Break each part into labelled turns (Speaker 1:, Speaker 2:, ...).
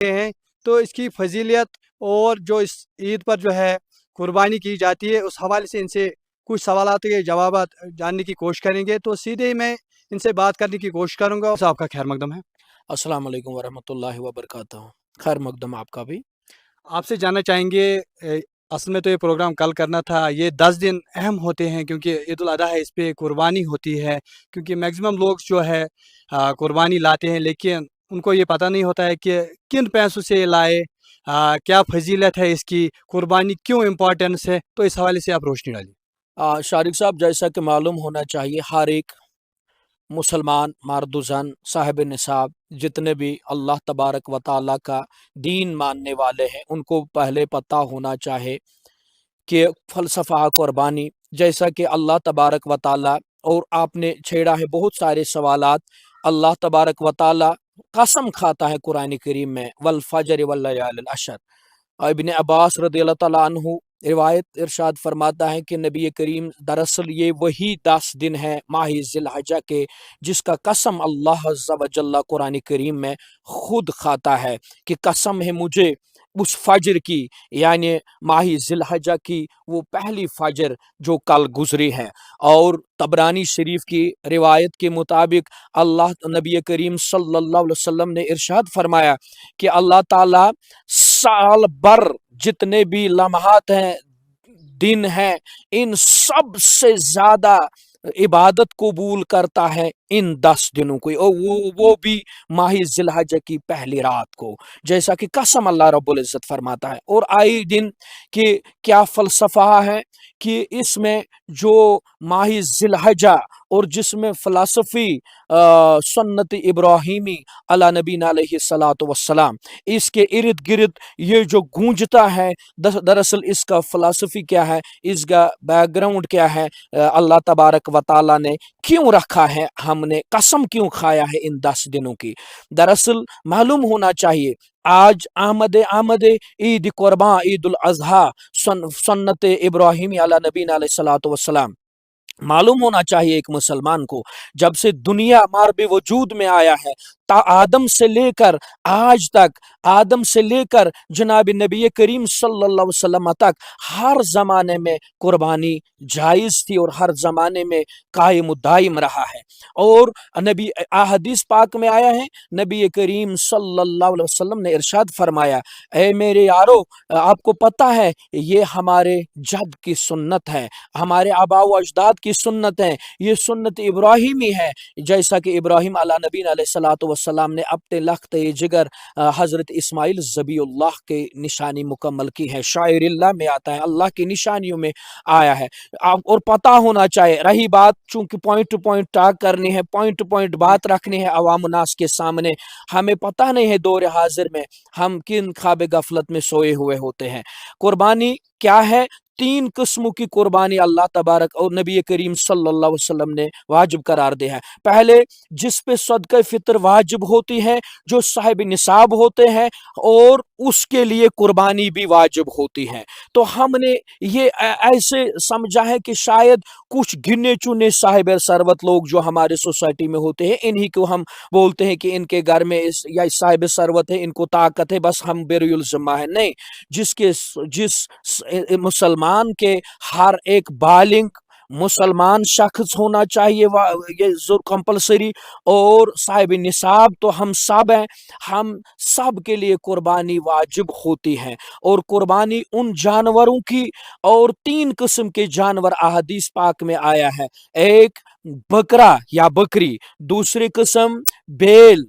Speaker 1: ہیں تو اس کی فضیلت اور جو اس عید پر جو ہے قربانی کی جاتی ہے اس حوالے سے ان سے کچھ سوالات کے جوابات جاننے کی کوشش کریں گے. تو سیدھے ہی میں ان سے بات کرنے کی کوشش کروں گا. آپ کا خیر مقدم ہے.
Speaker 2: السلام علیکم ورحمۃ اللہ وبرکاتہ. خیر مقدم آپ کا بھی.
Speaker 1: آپ سے جاننا چاہیں گے اصل میں تو یہ پروگرام کل کرنا تھا. یہ 10 دن اہم ہوتے ہیں کیونکہ عید الاضحیٰ ہے, اس پہ قربانی ہوتی ہے کیونکہ میکسیمم لوگ جو ہے قربانی لاتے ہیں لیکن ان کو یہ پتہ نہیں ہوتا ہے کہ کن پیسوں سے لائے, کیا فضیلت ہے اس کی, قربانی کیوں امپورٹنس ہے. تو اس حوالے سے آپ روشنی ڈالیے.
Speaker 2: شارق صاحب, جیسا کہ معلوم ہونا چاہیے ہر ایک مسلمان مرد و زن صاحب نصاب جتنے بھی اللہ تبارک و تعالیٰ کا دین ماننے والے ہیں ان کو پہلے پتہ ہونا چاہے کہ فلسفہ قربانی, جیسا کہ اللہ تبارک و تعالیٰ, اور آپ نے چھیڑا ہے بہت سارے سوالات. اللہ تبارک و تعالیٰ قسم کھاتا ہے قرآن کریم میں, والفجر واللیال العشر. ابن عباس رضی اللہ تعالیٰ عنہ روایت ارشاد فرماتا ہے کہ نبی کریم دراصل یہ وہی 10 دن ہے ماہ ذی الحجہ کے جس کا قسم اللہ عز و جل قرآن کریم میں خود کھاتا ہے کہ قسم ہے مجھے اس فجر کی, یعنی ماہ ذی الحجہ کی وہ پہلی فجر جو کل گزری ہے. اور طبرانی شریف کی روایت کے مطابق اللہ نبی کریم صلی اللہ علیہ وسلم نے ارشاد فرمایا کہ اللہ تعالیٰ سال بھر جتنے بھی لمحات ہیں, دن ہیں, ان سب سے زیادہ عبادت قبول کرتا ہے ان 10 دنوں کو, اور وہ بھی ماہ ذی الحجہ کی پہلی رات کو, جیسا کہ قسم اللہ رب العزت فرماتا ہے. اور آئے دن کہ کیا فلسفہ ہے کہ اس میں جو ماہ ذی الحجہ اور جس میں فلسفی سنت ابراہیمی علی نبینا علیہ الصلاۃ والسلام اس کے ارد گرد یہ جو گونجتا ہے, دراصل اس کا فلسفی کیا ہے, اس کا بیک گراؤنڈ کیا ہے, اللہ تبارک و تعالیٰ نے کیوں رکھا ہے, ہم نے قسم کیوں کھایا ہے ان 10 دنوں کی. دراصل معلوم ہونا چاہیے آج آمد عید قرباں عید الاضحیٰ سنت ابراہیمی علی نبینا علیہ الصلاۃ والسلام. معلوم ہونا چاہیے ایک مسلمان کو جب سے دنیا مارب وجود میں آیا ہے تا آدم سے لے کر آج تک, آدم سے لے کر جناب نبی کریم صلی اللہ علیہ وسلم تک ہر زمانے میں قربانی جائز تھی اور ہر زمانے میں قائم و دائم رہا ہے. اور نبی احادیث پاک میں آیا ہے, نبی کریم صلی اللہ علیہ وسلم نے ارشاد فرمایا, اے میرے یارو آپ کو پتہ ہے یہ ہمارے جد کی سنت ہے, ہمارے آباء و اجداد کی سنت ہے, یہ سنت ابراہیمی ہے, جیسا کہ ابراہیم علیہ نبی علیہ الصلوۃ والسلام نے اپنے لخت جگر حضرت اسماعیل ذبی اللہ کے نشانی مکمل کی ہے. شاعر اللہ میں آتا ہے, اللہ کی نشانیوں میں آیا ہے. اور پتہ ہونا چاہیے, رہی بات چونکہ پوائنٹ ٹو پوائنٹ ٹاک کرنی ہے, پوائنٹ ٹو پوائنٹ بات رکھنی ہے عوام الناس کے سامنے, ہمیں پتہ نہیں ہے دور حاضر میں ہم کن خواب غفلت میں سوئے ہوئے ہوتے ہیں. قربانی کیا ہے؟ 3 قسموں کی قربانی اللہ تبارک اور نبی کریم صلی اللہ علیہ وسلم نے واجب قرار دیا ہے. پہلے جس پہ صدقہ فطر واجب ہوتی ہے جو صاحب نصاب ہوتے ہیں, اور اس کے لیے قربانی بھی واجب ہوتی ہے. تو ہم نے یہ ایسے سمجھا ہے کہ شاید کچھ گنے چنے صاحب ثروت لوگ جو ہمارے سوسائٹی میں ہوتے ہیں انہی کو ہم بولتے ہیں کہ ان کے گھر میں یا صاحب ثروت ہے, ان کو طاقت ہے, بس ہم بری الذمہ ہے. نہیں, جس مسلمان کے ہر ایک بالغ مسلمان شخص ہونا چاہیے, یہ کمپلسری, اور صاحب نصاب تو ہم سب ہیں, ہم سب کے لیے قربانی واجب ہوتی ہے. اور قربانی ان جانوروں کی, اور 3 قسم کے جانور احادیث پاک میں آیا ہے, ایک بکرا یا بکری, دوسری قسم بیل,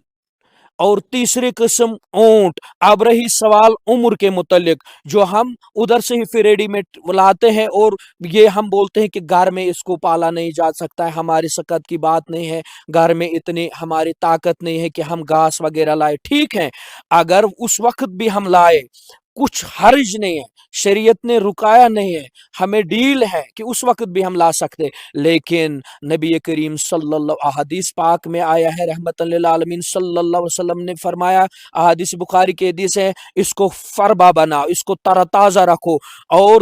Speaker 2: اور تیسری قسم اونٹ. اب رہی سوال عمر کے متعلق, جو ہم ادھر سے ہی پھر ریڈی میڈ لاتے ہیں اور یہ ہم بولتے ہیں کہ گھر میں اس کو پالا نہیں جا سکتا ہے, ہماری سکت کی بات نہیں ہے, گھر میں اتنی ہماری طاقت نہیں ہے کہ ہم گھاس وغیرہ لائے. ٹھیک ہے, اگر اس وقت بھی ہم لائے کچھ حرج نہیں ہے, شریعت نے رکایا نہیں ہے, ہمیں ڈیل ہے کہ اس وقت بھی ہم لا سکتے. لیکن نبی کریم صلی اللہ احادیث پاک میں آیا ہے رحمت للعالمین صلی اللہ علیہ وسلم نے فرمایا, احادیث بخاری کے حدیث ہے, اس کو فربا بناؤ, اس کو تر تازہ رکھو, اور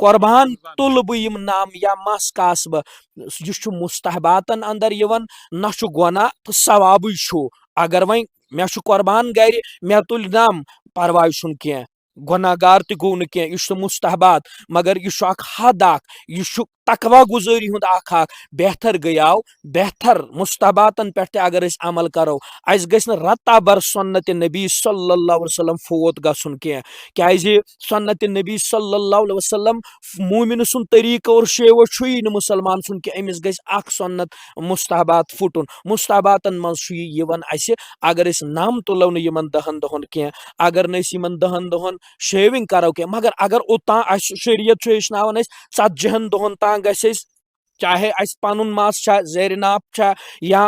Speaker 2: قربان تل بہ یم نام یا مس کاس بہ یہ چھ مستحباتن اندر یوان نہ چھ گناہ تو ثواب چھ اگر وۄنۍ مےٚ چھُ قربان گرِ مےٚ تُلۍ نم پرواے چھُنہٕ کینٛہہ گناہ گار تہِ گوٚو نہٕ کینٛہہ یہِ چھُ مستحبات مگر یہِ چھُ اکھ حد اکھ یہِ چھُ تقوا گزٲری ہُنٛد اکھ بہتر گٔیاو بہتر مستحباتن پٮ۪ٹھ تہِ اگر أسۍ عمل کرو اسہِ گژھِ نہٕ رتا بر سنت نبی صلی اللہ علیہ وسلم فوت گژھُن کینٛہہ کیازِ سنت نبی صلی اللہ علیہ وسلم مومن سُنٛد طریقہٕ اور شیوہ چھُیی نہٕ مُسلمان سُنٛد کہِ أمِس گژھِ اکھ سنت مستحبات پھُٹُن مستحباتن منٛز چھُ یہِ یِوان اسہِ اگر أسۍ نم تُلو نہٕ یِمن 10 دۄہن کینٛہہ اگر نہٕ أسۍ یِمن 10 دۄہن شیونگ کرو کینٛہہ مگر اگر اوٚتام اسہِ شریعت چھُ ہیٚچھناوان أسۍ 40 دۄہن تام گژھِ أسۍ چاہے اسہِ پنُن مس چھا زیرِ ناپ چھا یا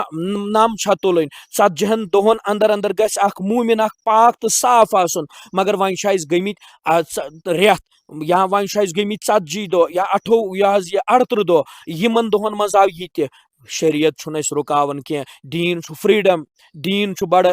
Speaker 2: نم چھا تُلٕنۍ 40 دۄہن اندر اندر گژھِ اکھ مومن اکھ پاک تہٕ صاف آسُن مگر وۄنۍ چھِ اسہِ گٔمٕتۍ رٮ۪تھ یا وۄنۍ چھِ اسہِ گٔمٕتۍ 40 دۄہ یا 38 دۄہ یِمن دۄہن منٛز آو یہِ تہِ شریعت چھُنہٕ اسہِ رُکاوان کینٛہہ دیٖن چھُ فریڈم دیٖن چھُ بڑٕ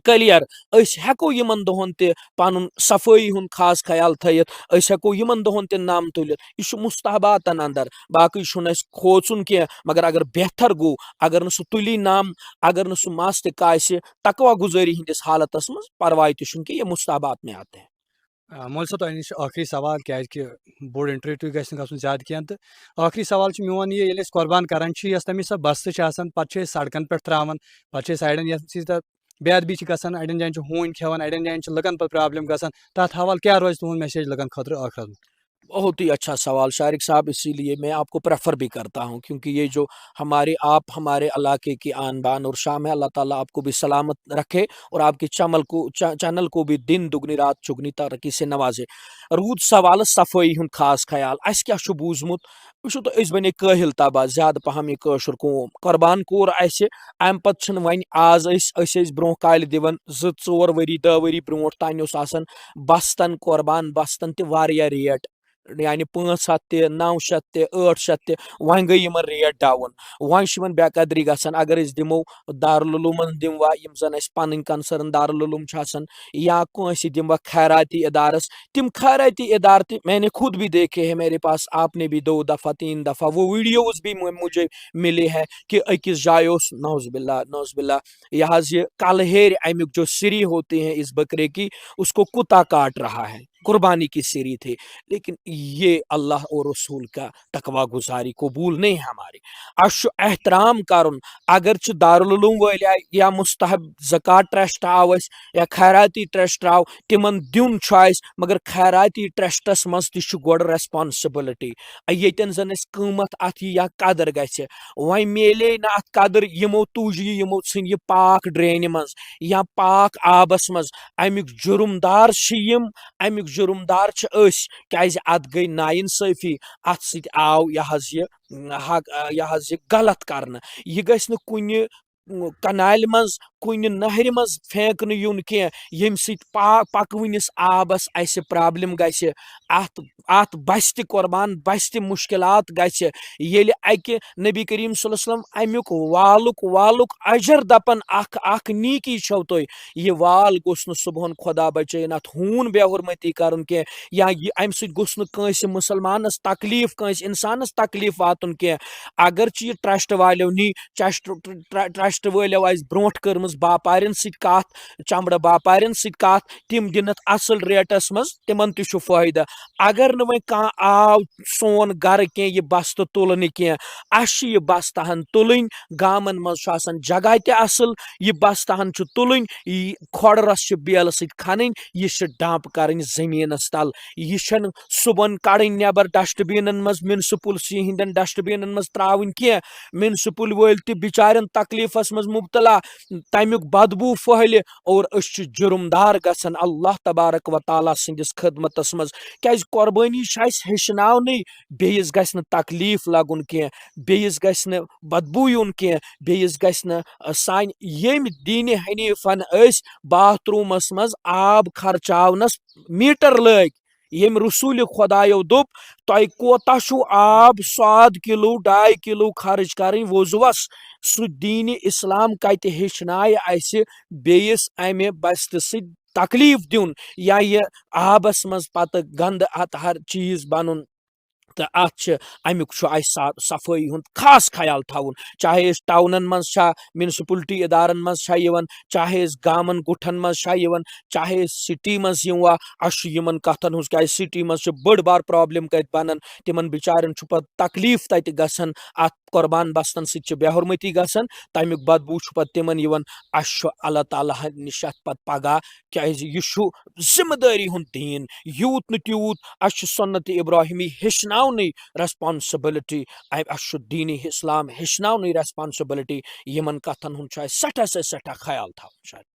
Speaker 2: کلیر أسۍ ہٮ۪کو یِمن دۄہن تہِ پنُن صفٲیی ہُنٛد خاص خیال تھٲیِتھ أسۍ ہٮ۪کو یِمن دۄہن تہِ نم تُلِتھ یہِ چھُ مستحباتن اندر باقٕے چھُنہٕ اسہِ کھوژُن کینٛہہ مگر اگر بہتر گوٚو اگر نہٕ سُہ تُلی نم اگر نہٕ سُہ مس تہِ کاسہِ تقوا گُزٲری ہٕنٛدِس حالتس منٛز پرواے تہِ چھُنہٕ کینٛہہ یہِ مستحبات میں آتے ہیں
Speaker 1: مول صٲب تۄہہِ نِش ٲخری سوال کیازِ بوٚڑ انٹرویو گژھِ نہٕ گژھُن زیادٕ کینٛہہ تہٕ ٲخری سوال چھُ میون یہِ ییٚلہِ أسۍ قۄربان کران چھِ یۄس تَمِچ سۄ بستہٕ چھِ آسان پتہٕ چھِ أسۍ سڑکن پٮ۪ٹھ تراوان پتہٕ چھِ أسۍ اڑٮ۪ن یَتھ سۭتۍ بے ادبی چھِ گژھان اڑٮ۪ن جاین چھِ ہوٗنۍ کھٮ۪وان اڑٮ۪ن جاین چھِ لُکن پتہٕ پرابلم گژھان تتھ حوالہٕ کیٛاہ روزِ تُہُنٛد میسیج لُکن خٲطرٕ ٲخرس منٛز
Speaker 2: بہت ہی اچھا سوال شارق صاحب اسی لیے میں آپ کو پریفر بھی کرتا ہوں کیونکہ یہ جو آپ ہمارے علاقے کی آن بان اور شام ہے اللہ تعالیٰ آپ کو بھی سلامت رکھے اور آپ کے چینل کو بھی دن دگنی رات چگنی ترقی سے نوازے روٗد سوال صفٲیی ہُنٛد خاص خیال اسہِ کیٛاہ چھُ بوٗزمُت وٕچھِو تُہۍ أسۍ بنے کٲہِل تباہ زیادٕ پہم یہِ کٲشُر قوم قۄربان کوٚر اسہِ امہِ پتہٕ چھِنہٕ وۄنۍ آز أسۍ ٲسۍ برونٛہہ کالہِ دِوان 2-4 ؤری 10 ؤری برونٛٹھ تانۍ اوس آسان بستن قۄربان بستن تہِ واریاہ ریٹ یعنی 500 تہِ 900 تہِ 800 تہِ وۄنۍ گٔے یِمن ریٹ ڈاوُن وۄنۍ چھِ یِمن بے قدری گژھان اگر أسۍ دِمو دارالعلوٗمن دِموا یِم زن اسہِ پنٕنۍ کنسرن دارالعلوٗم چھِ آسان یا کٲنٛسہِ دِموا خیراتی ادارس تِم خیراتی ادارٕ تہِ میں نے خود بھی دیکھے ہیں میرے پاس آپ نے بھی 2 دفعہ 3 دفعہ وہ ویڈیوز بھی مجھے ملے ہیں کہ أکِس جایہِ اوس نعوذ باللہ یہ حظ یہ کلہیرِ امیُک جو سری ہوتے ہیں اس بکرے کی اس کو کتا کاٹ رہا ہے قربانی کی سری تھے لیکن یہ اللہ اور رسول کا تقوا گزاری قبول نہیں ہے ہماری اَسہِ چھُ احترام کرُن اگر چھِ دارالعلوٗم وٲلۍ آے یا مستحب زکات ٹرسٹ آو اَسہِ یا خیراتی ٹرسٹ آو تِمن دیُن چھُ اَسہِ مگر خیراتی ٹرسٹس منٛز تہِ چھُ گۄڈٕ ریسپانسبلٹی ییٚتٮ۪ن زن اَسہِ قۭمتھ اتھ یی یا قدر گژھِ وۄنۍ میلے نہٕ اتھ قدر یِمو تُج یہِ یِمو ژھٕنۍ یہِ پاک ڈرینہِ منٛز یا پاک آبس منٛز امیُک جُرم دار چھِ یِم امیُک جُرم دار چھِ أسۍ کیازِ اتھ گٔے نااِنصٲفی اتھ سۭتۍ آو یہِ حظ یہِ غلط کرنہٕ یہِ گژھِ نہٕ کُنہِ کنالہِ منٛز کُنہِ نہرِ منٛز پھینٛکنہٕ یُن کینٛہہ ییٚمہِ سۭتۍ پکوٕنِس آبس اسہِ پرابلم گژھِ اتھ بسہِ تہِ قۄربان بسہِ تہِ مُشکلات گژھِ ییٚلہِ اکہِ نبی کریم صلی اللہ علیہ وسلم امیُک والُک اجر دپان اکھ نیٖکی چھو تُہۍ یہِ وال گوٚژھ نہٕ صبحن خۄدا بچٲیِن اتھ ہوٗن بے حُرمٔتی کرُن کینٛہہ یا یہِ امہِ سۭتۍ گوٚژھ نہٕ کٲنٛسہِ مُسلمانس تکلیٖف کٲنٛسہِ انسانس تکلیٖف واتُن کینٛہہ اگر چھِ یہِ ٹرسٹ والیو نی ٹرسٹ وٲلٮ۪و آسہِ برونٛٹھ کٔرمٕژ باپارٮ۪ن سۭتۍ کتھ چمڑٕ باپارٮ۪ن سۭتۍ کتھ تِم دِنَتھ اصل ریٹس منٛز تِمن تہِ چھُ فٲیدٕ اگر نہٕ وۄنۍ کانٛہہ آو سون گرٕ کینٛہہ یہِ بستہٕ تُلنہٕ کینٛہہ اسہِ چھِ یہِ بستہٕ ہن تُلٕنۍ گامن منٛز چھُ آسان جگہ تہِ اصل یہِ بستہٕ ہن چھُ تُلٕنۍ کھۄڑٕ رس چھِ بیلہٕ سۭتۍ کھنٕنۍ یہِ چھِ ڈمپ کرٕنۍ زٔمیٖنس تل یہِ چھنہٕ صبحن کڑٕنۍ نٮ۪بر ڈسٹ بینن منٛز میونسپلسی ہٕنٛدٮ۪ن ڈسٹ بینن منٛز تراوٕنۍ کینٛہہ میونسپل وٲلۍ تہِ بچارٮ۪ن تکلیٖفس منٛز مبتلا تمیُک بدبوٗ پھٔہلہِ اور أسۍ چھِ جُرم دار گژھان اللہ تبارک و تعالیٰ سٕنٛدِس خدمتس منٛز کیازِ قۄربٲنی چھِ اسہِ ہیٚچھناونٕے بیٚیِس گژھِ نہٕ تکلیٖف لگُن کینٛہہ بیٚیِس گژھِ نہٕ بدبوٗ یُن کینٛہہ بیٚیِس گژھِ نہٕ سانہِ ییٚمہِ دیٖنہِ حنیٖفن أسۍ باتھ روٗمس منٛز آب خرچاونس میٖٹر لٲگۍ ییٚمہِ رسوٗلِ خۄدایو دوٚپ تۄہہِ کوتاہ چھُو آب 100 کِلوٗ 2.5 کِلوٗ خرٕچ کرٕنۍ وضوٗوس سُہ دیٖنہِ اسلام کتہِ ہیٚچھنایہِ اسہِ بیٚیِس امہِ بستہِ سۭتۍ تکلیف دیُن یا یہِ آبس منٛز پتہٕ گنٛدٕ اتھ ہر چیٖز بنُن تہٕ اتھ چھِ امیُک چھُ اسہِ صفٲیی ہُنٛد خاص خیال تھاوُن چاہے أسۍ ٹاونن منٛز چھا میونسپلٹی ادارن منٛز چھا یِوان چاہے أسۍ گامن کُٹھن منٛز چھا یِوان چاہے أسۍ سٹی منٛز یِوا اسہِ چھُ یِمن کتھن ہٕنٛز کیازِ سٹی منٛز چھِ بٔڑ بار پرابلم کتہِ بنان تِمن بِچارٮ۪ن چھُ پتہٕ تکلیف تتہِ گژھان اتھ قۄربان بستن سۭتۍ چھِ بے حرمتی گژھان تمیُک بدبوٗ چھُ پتہٕ تِمن یِوان اسہِ چھُ اللہ تعالیٰ ہن نِش اتھ پتہٕ پگاہ کیازِ یہِ چھُ ذمہٕ دٲری ہُنٛد دیٖن یوٗت نہٕ تیوٗت اسہِ چھُ سُنت ابراہیمی ہیٚچھناونٕے ریسپانسبلٹی اسہِ چھُ دیٖنی اسلام ہیٚچھناونٕے ریسپانسبلٹی یِمن کتھن ہُنٛد چھُ اسہِ سٮ۪ٹھاہ خیال تھاوُن.